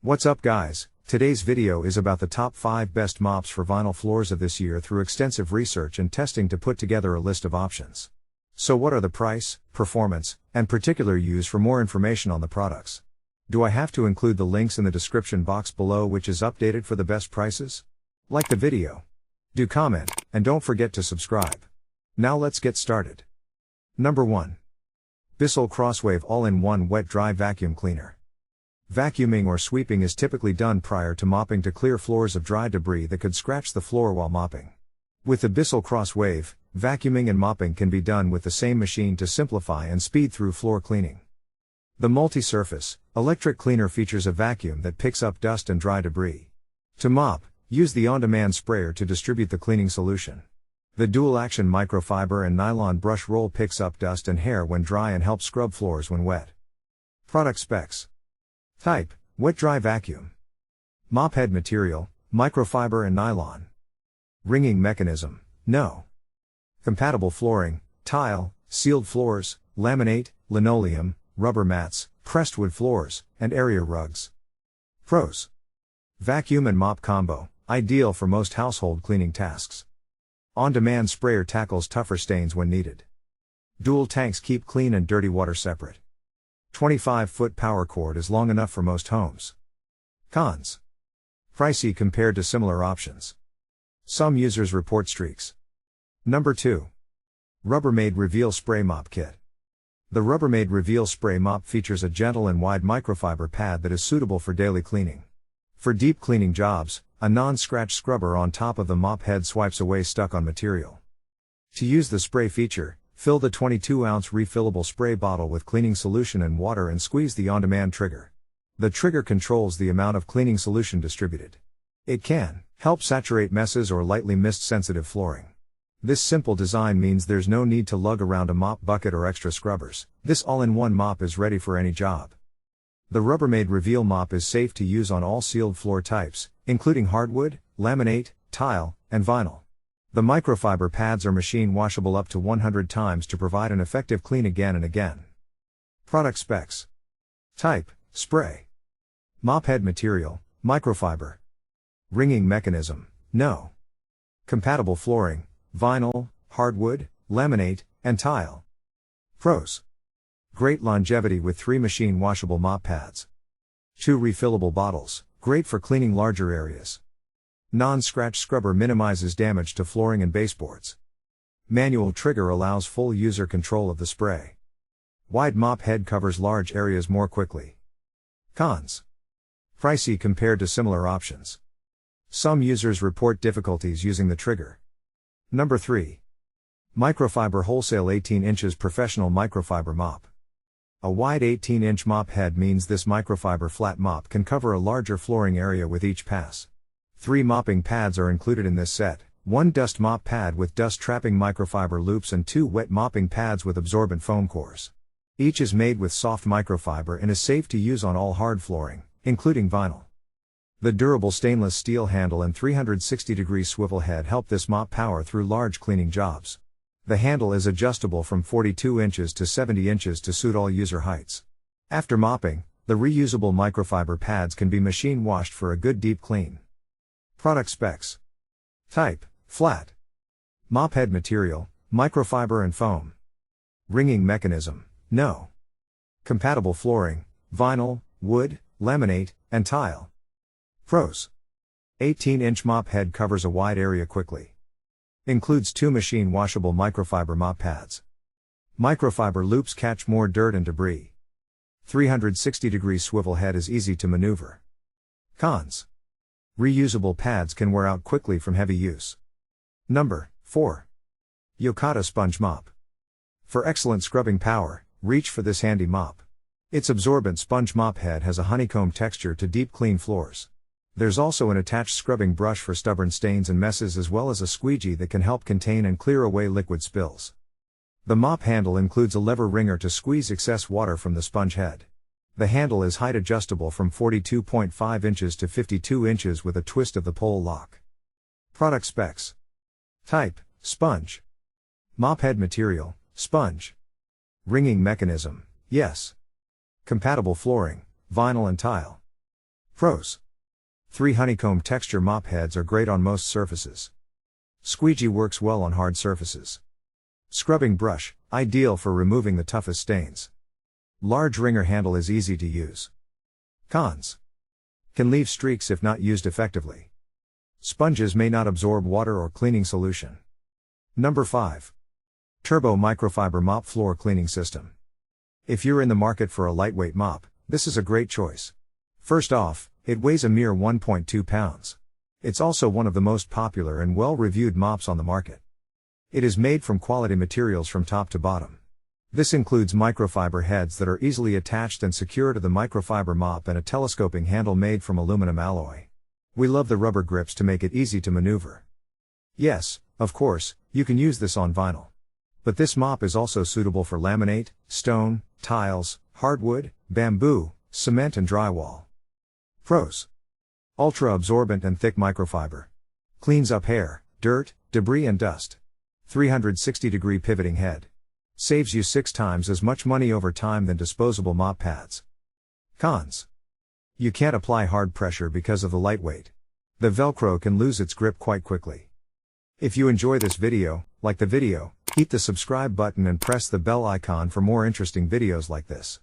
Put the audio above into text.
What's up guys, today's video is about the top 5 best mops for vinyl floors of this year through extensive research and testing to put together a list of options. So what are the price, performance, and particular use? For more information on the products, do I have to include the links in the description box below which is updated for the best prices? Like the video, do comment, and don't forget to subscribe. Now let's get started. Number 1. BISSELL Crosswave All-in-One Wet-Dry Vacuum Cleaner. Vacuuming or sweeping is typically done prior to mopping to clear floors of dry debris that could scratch the floor while mopping. With the BISSELL Crosswave, vacuuming and mopping can be done with the same machine to simplify and speed through floor cleaning. The multi-surface, electric cleaner features a vacuum that picks up dust and dry debris. To mop, use the on-demand sprayer to distribute the cleaning solution. The dual-action microfiber and nylon brush roll picks up dust and hair when dry and helps scrub floors when wet. Product specs. Type: wet-dry vacuum. Mop head material: microfiber and nylon. Ringing mechanism: no. Compatible flooring: tile, sealed floors, laminate, linoleum, rubber mats, pressed wood floors, and area rugs. Pros: vacuum and mop combo, ideal for most household cleaning tasks. On-demand sprayer tackles tougher stains when needed. Dual tanks keep clean and dirty water separate. 25-foot power cord is long enough for most homes. Cons: pricey compared to similar options. Some users report streaks. Number 2. Rubbermaid Reveal Spray Mop Kit. The Rubbermaid Reveal Spray Mop features a gentle and wide microfiber pad that is suitable for daily cleaning. For deep cleaning jobs, a non-scratch scrubber on top of the mop head swipes away stuck-on material. To use the spray feature, fill the 22-ounce refillable spray bottle with cleaning solution and water and squeeze the on-demand trigger. The trigger controls the amount of cleaning solution distributed. It can help saturate messes or lightly mist-sensitive flooring. This simple design means there's no need to lug around a mop bucket or extra scrubbers. This all-in-one mop is ready for any job. The Rubbermaid Reveal Mop is safe to use on all sealed floor types, including hardwood, laminate, tile, and vinyl. The microfiber pads are machine washable up to 100 times to provide an effective clean again and again. Product specs. Type: spray. Mop head material: microfiber. Ringing mechanism: no. Compatible flooring: vinyl, hardwood, laminate, and tile. Pros: great longevity with 3 machine washable mop pads. 2 refillable bottles, great for cleaning larger areas. Non-scratch scrubber minimizes damage to flooring and baseboards. Manual trigger allows full user control of the spray. Wide mop head covers large areas more quickly. Cons: pricey compared to similar options. Some users report difficulties using the trigger. Number 3. Microfiber Wholesale 18 inches Professional Microfiber Mop. A wide 18-inch mop head means this microfiber flat mop can cover a larger flooring area with each pass. 3 mopping pads are included in this set: 1 dust mop pad with dust-trapping microfiber loops and 2 wet mopping pads with absorbent foam cores. Each is made with soft microfiber and is safe to use on all hard flooring, including vinyl. The durable stainless steel handle and 360-degree swivel head help this mop power through large cleaning jobs. The handle is adjustable from 42 inches to 70 inches to suit all user heights. After mopping, the reusable microfiber pads can be machine washed for a good deep clean. Product specs. Type: flat. Mop head material: microfiber and foam. Ringing mechanism: no. Compatible flooring: vinyl, wood, laminate, and tile. Pros: 18-inch mop head covers a wide area quickly. Includes 2 machine washable microfiber mop pads. Microfiber loops catch more dirt and debris. 360-degree swivel head is easy to maneuver. Cons: reusable pads can wear out quickly from heavy use. Number 4. Yocada Sponge Mop. For excellent scrubbing power, reach for this handy mop. Its absorbent sponge mop head has a honeycomb texture to deep clean floors. There's also an attached scrubbing brush for stubborn stains and messes, as well as a squeegee that can help contain and clear away liquid spills. The mop handle includes a lever wringer to squeeze excess water from the sponge head. The handle is height adjustable from 42.5 inches to 52 inches with a twist of the pole lock. Product specs. Type: sponge. Mop head material: sponge. Ringing mechanism: yes. Compatible flooring: vinyl and tile. Pros. 3 honeycomb texture mop heads are great on most surfaces. Squeegee works well on hard surfaces. Scrubbing brush, ideal for removing the toughest stains. Large wringer handle is easy to use. Cons. Can leave streaks if not used effectively. Sponges may not absorb water or cleaning solution. Number 5. Turbo Microfiber Mop Floor Cleaning System. If you're in the market for a lightweight mop, this is a great choice. First off, it weighs a mere 1.2 pounds. It's also one of the most popular and well-reviewed mops on the market. It is made from quality materials from top to bottom. This includes microfiber heads that are easily attached and secure to the microfiber mop and a telescoping handle made from aluminum alloy. We love the rubber grips to make it easy to maneuver. Yes, of course, you can use this on vinyl. But this mop is also suitable for laminate, stone, tiles, hardwood, bamboo, cement and drywall. Pros. Ultra absorbent and thick microfiber. Cleans up hair, dirt, debris and dust. 360-degree pivoting head. Saves you 6 times as much money over time than disposable mop pads. Cons. You can't apply hard pressure because of the lightweight. The Velcro can lose its grip quite quickly. If you enjoy this video, like the video, hit the subscribe button and press the bell icon for more interesting videos like this.